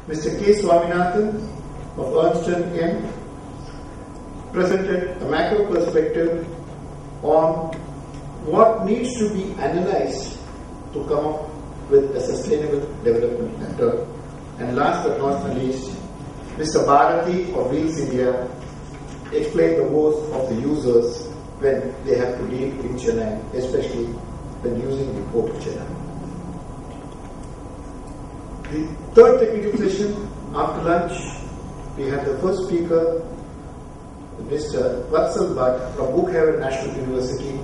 Mr. K. Swaminathan of Ernst & Young presented a macro perspective on what needs to be analyzed to come up with a sustainable development sector. And last but not the least, Mr. Bharati of Wheels India explained the woes of the users when they have to deal in Chennai, especially when using the port of Chennai. The third technical session after lunch, we had the first speaker, Mr. Vatsal Bhatt from Brookhaven National University.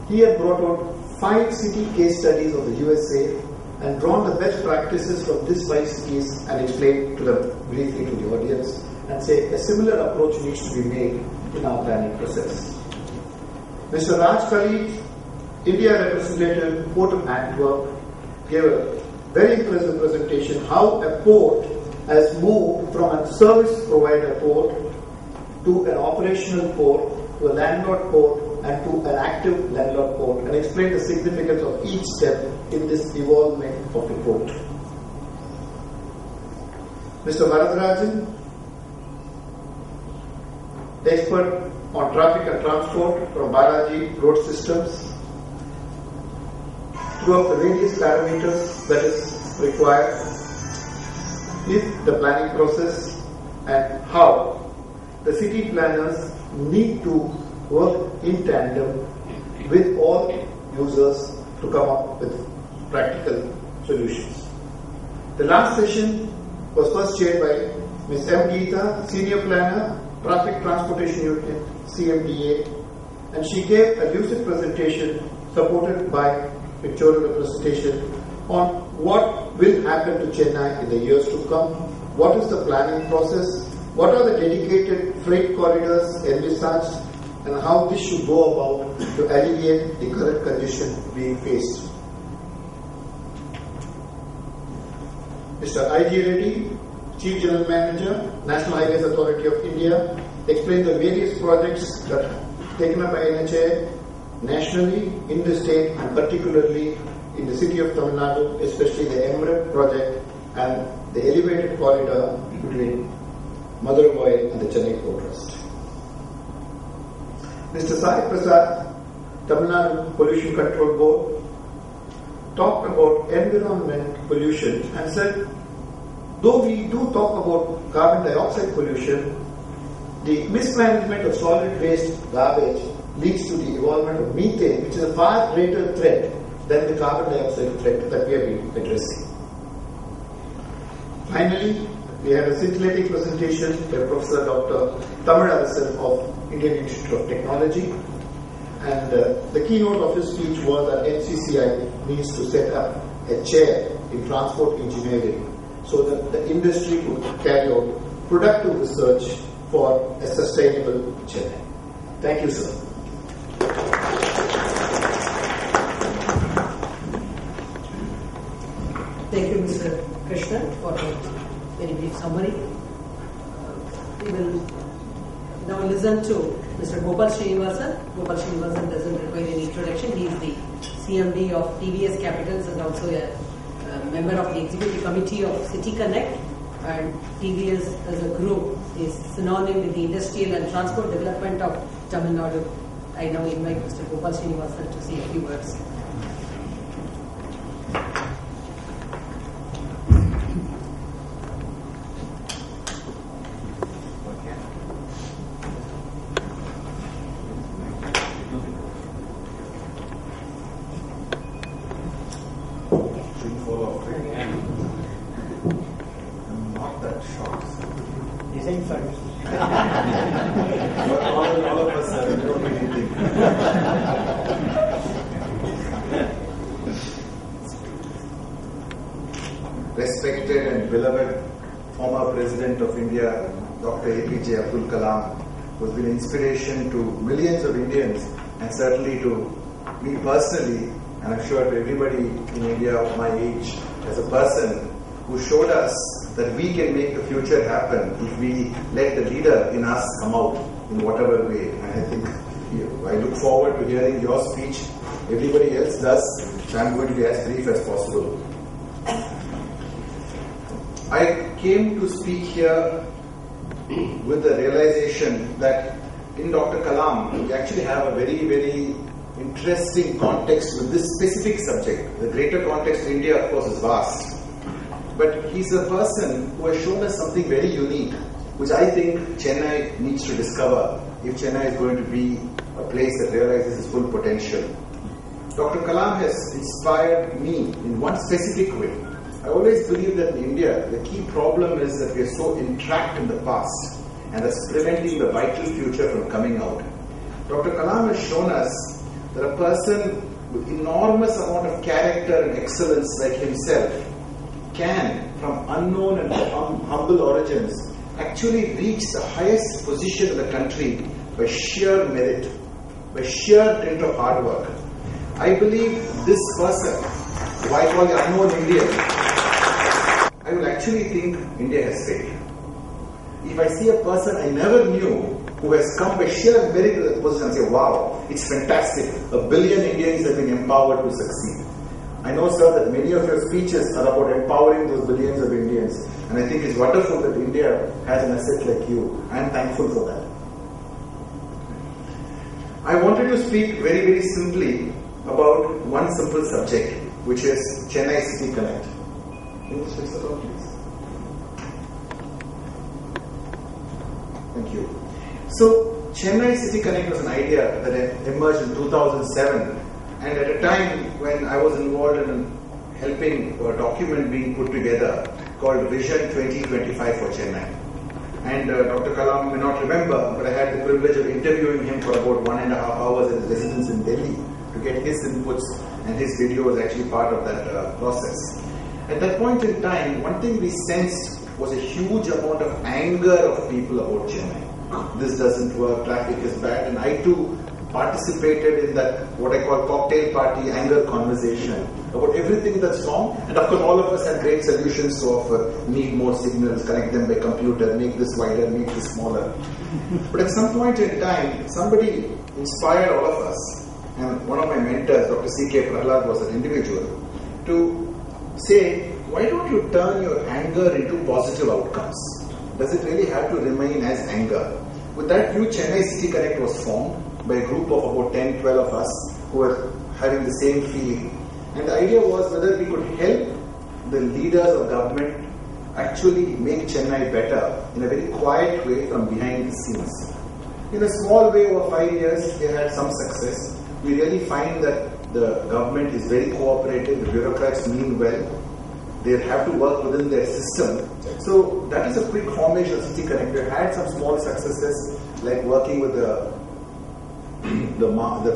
He had brought out 5 city case studies of the USA and drawn the best practices from these 5 cities and explained to them briefly to the audience and say a similar approach needs to be made in our planning process. Mr. Raj Khalid, India representative, Port of Antwerp, gave a very impressive presentation how a port has moved from a service provider port to an operational port, to a landlord port, and to an active landlord port, and explained the significance of each step in this evolvement of the port. Mr. Varadarajan, expert on traffic and transport from Balaji Road Systems, threw up the various parameters that is required in the planning process and how the city planners need to work in tandem with all users to come up with practical solutions. The last session was first chaired by Ms. M. Geeta, Senior Planner, Traffic Transportation Unit, CMDA, and she gave a lucid presentation supported by pictorial representation on what will happen to Chennai in the years to come, what is the planning process, what are the dedicated freight corridors envisaged, and how this should go about to alleviate the current condition being faced. Mr. I.G. Reddy, Chief General Manager, National Highways Authority of India, explained the various projects that are taken up by NHAI nationally, in the state, and particularly in the city of Tamil Nadu, especially the MREP project and the elevated corridor between Madurai and the Chennai Port Trust. Mr. Sai Prasad, Tamil Nadu Pollution Control Board, talked about environment pollution and said, though we do talk about carbon dioxide pollution, the mismanagement of solid waste garbage leads to the evolvement of methane, which is a far greater threat than the carbon dioxide threat that we have been addressing. Finally, we had a scintillating presentation by Professor Dr. Tamilarasan of Indian Institute of Technology, and the keynote of his speech was that NCCI needs to set up a chair in transport engineering so that the industry could carry out productive research for a sustainable Chennai. Thank you, sir. Thank you, Mr. Krishnan, for a very brief summary. We will now listen to Mr. Gopal Srinivasan. Gopal Srinivasan doesn't require any introduction. He is the CMD of TVS Capitals and also a member of the Executive Committee of City Connect. And TVS as a group is synonym with the industrial and transport development of Tamil Nadu. I now invite Mr. Gopal Srinivasan to say a few words. Respected and beloved former President of India, Dr. APJ Abdul Kalam, who has been inspiration to millions of Indians and certainly to me personally, and I'm sure to everybody in India of my age, as a person who showed us that we can make the future happen if we let the leader in us come out in whatever way. And I think I look forward to hearing your speech. Everybody else does, so I'm going to be as brief as possible. I came to speak here with the realization that in Dr. Kalam, we actually have a very, very interesting context with this specific subject. The greater context of India, of course, is vast. But he's a person who has shown us something very unique, which I think Chennai needs to discover if Chennai is going to be a place that realizes its full potential. Dr. Kalam has inspired me in one specific way. I always believe that in India, the key problem is that we are so entrapped in the past, and that's preventing the vital future from coming out. Dr. Kalam has shown us that a person with enormous amount of character and excellence like himself can, from unknown and humble origins, actually reach the highest position in the country by sheer merit, by sheer dint of hard work. I believe this person, who I call the unknown Indian, I will actually think India has failed. If I see a person I never knew who has come by sheer merit to that position and say, wow, it's fantastic, 1 billion Indians have been empowered to succeed. I know, sir, that many of your speeches are about empowering those billions of Indians, and I think it's wonderful that India has an asset like you. I am thankful for that. I wanted to speak very, very simply about one simple subject, which is Chennai City Connect. Can you switch that on, please? Thank you. So, Chennai City Connect was an idea that emerged in 2007, and at a time when I was involved in helping a document being put together called Vision 2025 for Chennai. And Dr. Kalam may not remember, but I had the privilege of interviewing him for about 1.5 hours at his residence in Delhi to get his inputs, and his video was actually part of that process. At that point in time, one thing we sensed was a huge amount of anger of people about Chennai. This doesn't work, traffic is bad, and I too participated in that, what I call cocktail party anger conversation about everything that's wrong, and of course all of us have great solutions to offer. Need more signals, connect them by computer, make this wider, make this smaller. But at some point in time, somebody inspired all of us, and one of my mentors, Dr. C.K. Prahlad, was an individual, to say, why don't you turn your anger into positive outcomes? Does it really have to remain as anger? With that view, Chennai City Connect was formed by a group of about 10, 12 of us who were having the same feeling. And the idea was whether we could help the leaders of government actually make Chennai better in a very quiet way from behind the scenes. In a small way, over 5 years, they had some success. We really find that the government is very cooperative, the bureaucrats mean well, they have to work within their system. So that is a quick formation of City Connect. We had some small successes, like working with the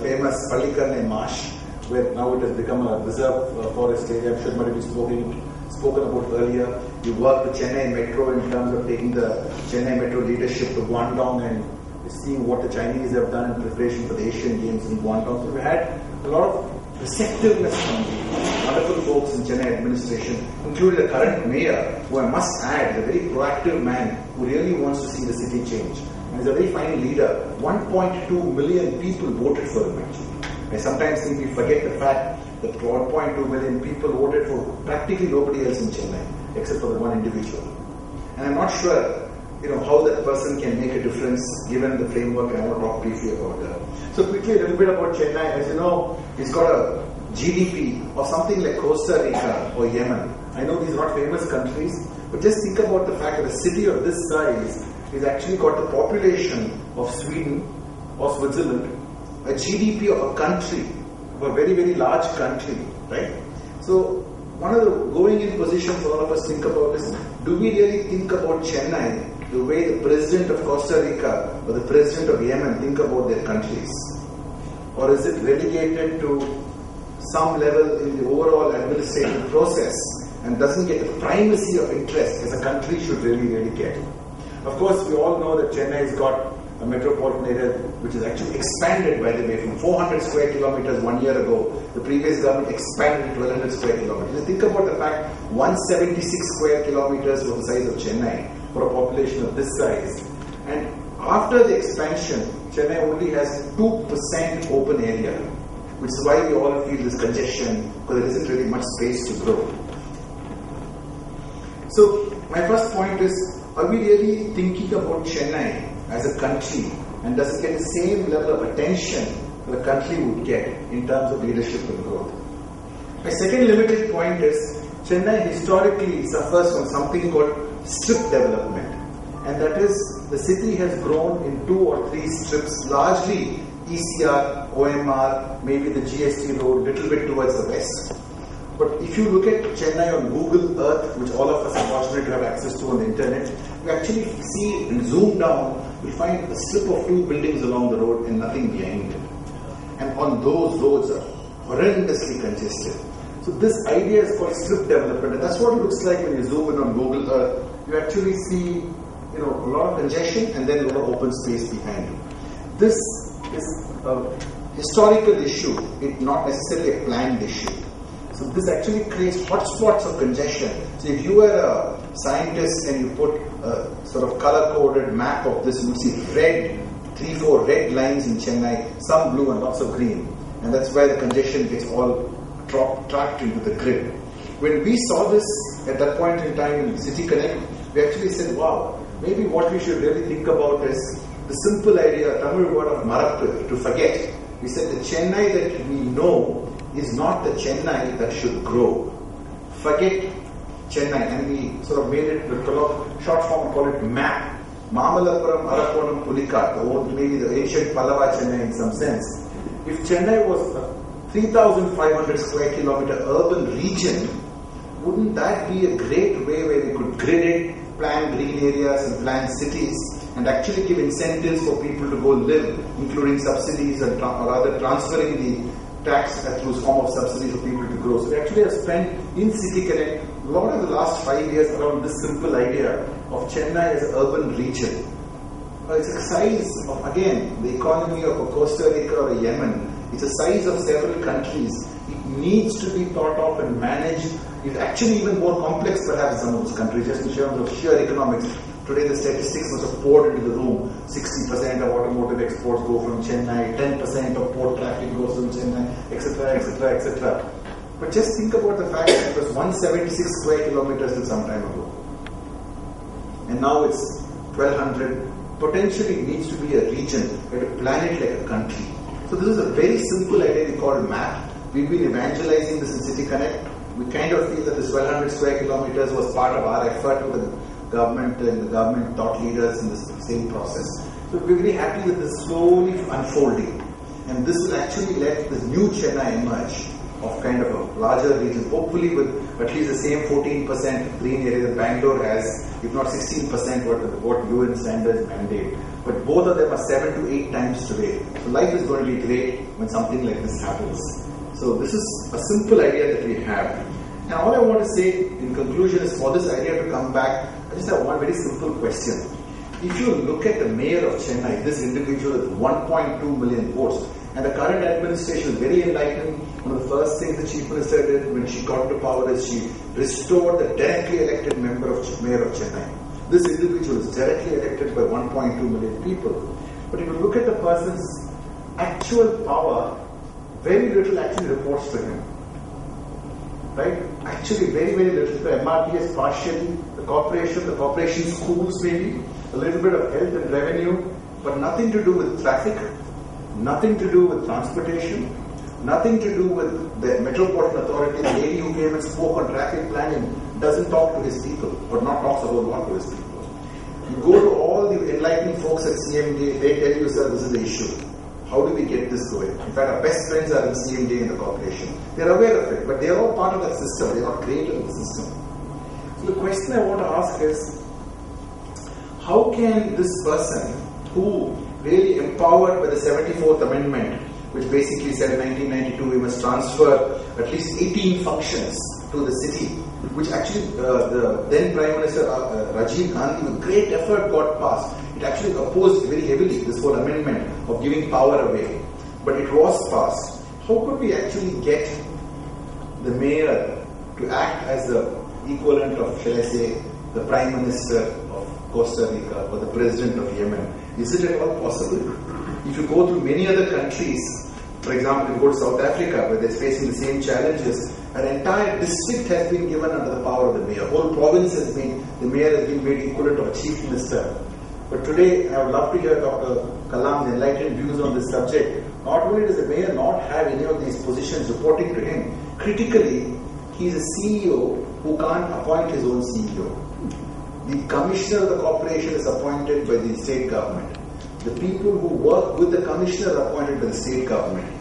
famous Pallikarnai Marsh, where now it has become a reserve forest area. I'm sure it might have been spoken about earlier. We worked with Chennai Metro in terms of taking the Chennai Metro leadership to Guangdong and seeing what the Chinese have done in preparation for the Asian Games in Guangdong. So we had a lot of receptiveness from the wonderful folks in Chennai administration, including the current mayor, who I must add is a very proactive man who really wants to see the city change. And he's a very fine leader. 1.2 million people voted for him actually. I sometimes think we forget the fact that 1.2 million people voted for practically nobody else in Chennai, except for the one individual. And I'm not sure how that person can make a difference given the framework, and I want to talk briefly about that. So quickly, a little bit about Chennai. As you know, it's got a GDP of something like Costa Rica or Yemen. I know these are not famous countries, but just think about the fact that a city of this size is actually got the population of Sweden or Switzerland, a GDP of a country, of a very, very large country, right? So one of the going in positions all of us think about is, do we really think about Chennai the way the president of Costa Rica or the president of Yemen think about their countries? Or is it relegated to some level in the overall administrative process and doesn't get the primacy of interest as a country should really get? Of course, we all know that Chennai has got a metropolitan area which is actually expanded, by the way, from 400 square kilometers 1 year ago. The previous government expanded to 1,200 square kilometers. Think about the fact 176 square kilometers was the size of Chennai for a population of this size. And after the expansion, Chennai only has 2% open area, which is why we all feel this congestion, because there isn't really much space to grow. So my first point is, are we really thinking about Chennai as a country, and does it get the same level of attention that a country would get in terms of leadership and growth? My second limited point is, Chennai historically suffers from something called strip development, and that is, the city has grown in 2 or 3 strips, largely ECR, OMR, maybe the GST road, little bit towards the west. But if you look at Chennai on Google Earth, which all of us are fortunate to have access to on the internet, you actually see and zoom down, you find a strip of 2 buildings along the road and nothing behind it. And on those roads are horrendously congested. So this idea is called strip development, and that's what it looks like when you zoom in on Google Earth. You actually see, a lot of congestion and then a lot of open space behind you. This is a historical issue, it's not necessarily a planned issue. So this actually creates hotspots of congestion. So if you were a scientist and you put a sort of color-coded map of this, you would see 3-4 red lines in Chennai, some blue and lots of green. And that's where the congestion gets all tracked into the grid. When we saw this at that point in time in City Connect, we actually said, wow, maybe what we should really think about is the simple idea, Tamil word of marappu, to forget. We said the Chennai that we know is not the Chennai that should grow. Forget Chennai, and we sort of made it with short form, call it MAP. Mamalapuram, Arakonam, Pulikat, maybe the ancient Pallava Chennai in some sense. If Chennai was a 3,500 square kilometer urban region, wouldn't that be a great way where we could grid it, plan green areas and plan cities, and actually give incentives for people to go live, including subsidies and or rather transferring the tax through form of subsidies for people to grow. So we actually have spent in City Connect a lot of the last 5 years around this simple idea of Chennai as an urban region. It's a size of, again, the economy of a Costa Rica or a Yemen. It's a size of several countries. It needs to be thought of and managed. It's actually even more complex perhaps in some of those countries, just in terms of sheer economics. Today the statistics must have poured into the room. 60% of automotive exports go from Chennai, 10% of port traffic goes from Chennai, etc., etc., etc. But just think about the fact that it was 176 square kilometers till some time ago. And now it's 1200. Potentially it needs to be a region, but to plan it like a country. So this is a very simple idea we call MAP. We've been evangelizing this in City Connect. We kind of feel that this 1200 square kilometers was part of our effort with the government and the government thought leaders in this same process. So we're very happy with this slowly unfolding. And this will actually let this new Chennai emerge of kind of a larger region, hopefully with at least the same 14% green area that Bangalore has, if not 16% what UN standards mandate. But both of them are 7 to 8 times today. So life is going to be great when something like this happens. So this is a simple idea that we have. And all I want to say in conclusion is, for this idea to come back, I just have one very simple question. If you look at the mayor of Chennai, this individual with 1.2 million votes, and the current administration is very enlightening. One of the first things the chief minister did when she got to power is she restored the directly elected mayor of Chennai. This individual is directly elected by 1.2 million people. But if you look at the person's actual power, very little actually reports to him. Right? Actually very, very little. The MRTS partially, the corporation schools maybe, a little bit of health and revenue, but nothing to do with traffic, nothing to do with transportation, nothing to do with the Metropolitan Authority. The lady who came and spoke on traffic planning doesn't talk to his people, or not talks about what to his people. You go to all the enlightening folks at CMD, they tell you, sir, this is the issue. How do we get this going? In fact, our best friends are in CMD in the corporation. They're aware of it, but they're all part of that system. They're not created in the system. So the question I want to ask is, how can this person who really empowered by the 74th Amendment, which basically said in 1992 we must transfer at least 18 functions to the city, which actually the then Prime Minister Rajiv Gandhi with great effort got passed. It actually opposed very heavily this whole amendment of giving power away. But it was passed. How could we actually get the mayor to act as the equivalent of, shall I say, the Prime Minister of Costa Rica or the President of Yemen? Is it at all possible? If you go through many other countries, for example, if you go to South Africa, where they're facing the same challenges, An entire district has been given under the power of the mayor. Whole province has been, the mayor has been made equivalent of a chief minister. But today, I would love to hear Dr. Kalam's enlightened views on this subject. Not only does the mayor not have any of these positions reporting to him, critically, he is a CEO who can't appoint his own CEO. The commissioner of the corporation is appointed by the state government. The people who work with the commissioner are appointed by the state government.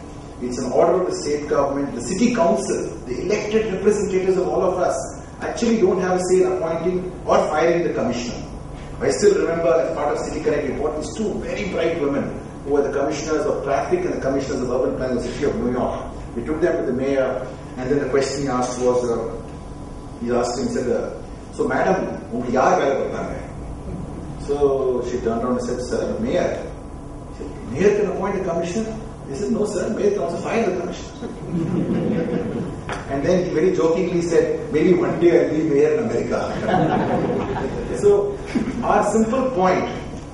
It's an order of the state government. The city council, the elected representatives of all of us, actually don't have a say in appointing or firing the commissioner. I still remember, as part of City Connect report, these two very bright women who were the commissioners of traffic and the commissioners of urban planning of the city of New York. We took them to the mayor, and then the question he asked was, he asked him, he said, so madam, unki yaar vela kartanga? So she turned around and said, sir, mayor. She said, mayor can appoint a commissioner? He said, no sir, mayor can also fire the commissioner. And then he very jokingly said, maybe one day I'll be mayor in America. So our simple point,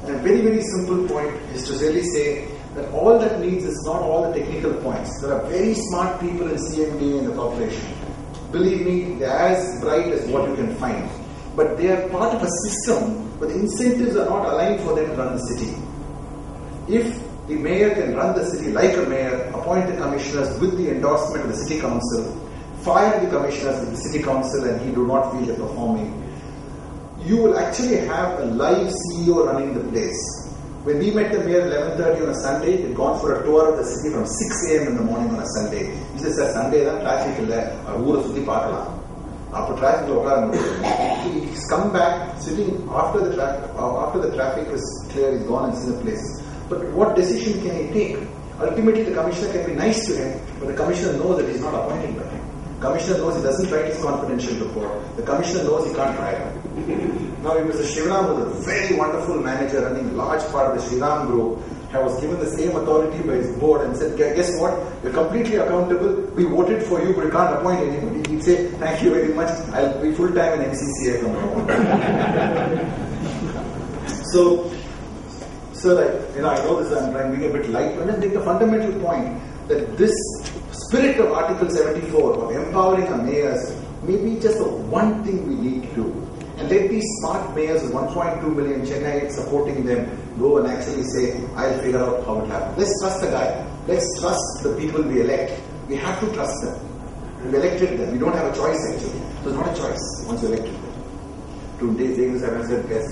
and a very, very simple point, is to really say that all that needs is not all the technical points. There are very smart people in CMD and the corporation. Believe me, they're as bright as what you can find. But they are part of a system, but the incentives are not aligned for them to run the city. If the mayor can run the city like a mayor, appoint the commissioners with the endorsement of the city council, fire the commissioners with the city council, and he do not feel they're performing, you will actually have a live CEO running the place. When we met the mayor at 11:30 on a Sunday, he'd gone for a tour of the city from 6 a.m. in the morning on a Sunday. He said, sir, Sunday da traffic illa, oora suthi paakalam. After traffic, he's come back, sitting after the traffic is clear, he's gone and seen the place. But what decision can he take? Ultimately, the commissioner can be nice to him, but the commissioner knows that he's not appointed by him. The commissioner knows he doesn't write his confidential report. The commissioner knows he can't fire him. Now, if Mr. Shriram was a very wonderful manager running a large part of the Shriram Group, was given the same authority by his board and said, guess what? You're completely accountable. We voted for you, but you can't appoint anybody. He'd say, thank you very much. I'll be full-time in MCCA from now on. So, sir, I know this, I'm trying to be a bit light, but let's make the fundamental point that this spirit of Article 74 of empowering our mayors may be just the one thing we need to do. And let these smart mayors with 1.2 million Chennaites supporting them go and actually say, I'll figure out how it happens. Let's trust the guy. Let's trust the people we elect. We have to trust them. We elected them. We don't have a choice actually. So it's not a choice once you elected them. Today,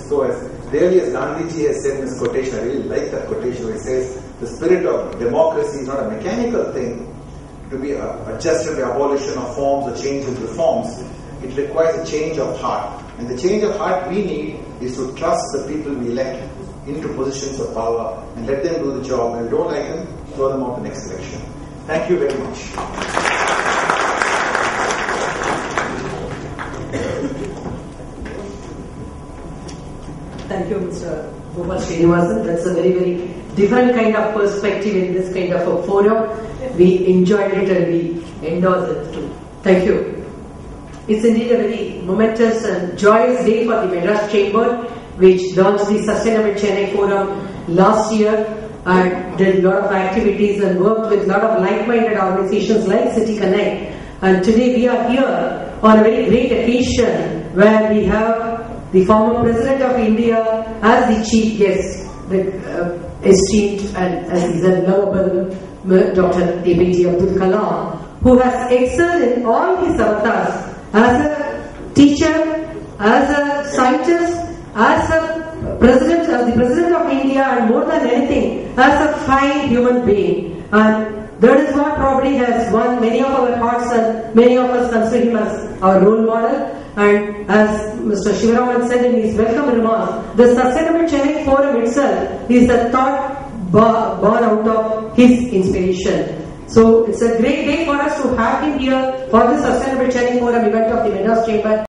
so as really as Gandhiji has said in his quotation, I really like that quotation where he says, the spirit of democracy is not a mechanical thing to be just the abolition of forms or change of reforms. It requires a change of heart. And the change of heart we need is to trust the people we elect into positions of power and let them do the job. And if we don't like them, throw them out the next election. Thank you very much. Thank you, Mr. Gopal Srinivasan. That's a very, very different kind of perspective in this kind of a forum. We enjoyed it and we endorse it too. Thank you. It's indeed a very momentous and joyous day for the Madras Chamber, which launched the Sustainable Chennai Forum last year and did a lot of activities and worked with a lot of like-minded organizations like City Connect. And today we are here on a very great occasion where we have the former President of India as the chief guest, the esteemed and as he said, lovable Dr. APJ Abdul Kalam, who has excelled in all his avatars as a teacher, as a scientist, as the President of India, and more than anything, as a fine human being. And that is what probably has won many of our hearts, and many of us consider him as our role model. And as Mr. Shivaraman said in his welcome remarks, the Sustainable Chennai Forum itself is a thought born out of his inspiration. So it's a great day for us to have him here for the Sustainable Chennai Forum event of the Madras Chamber.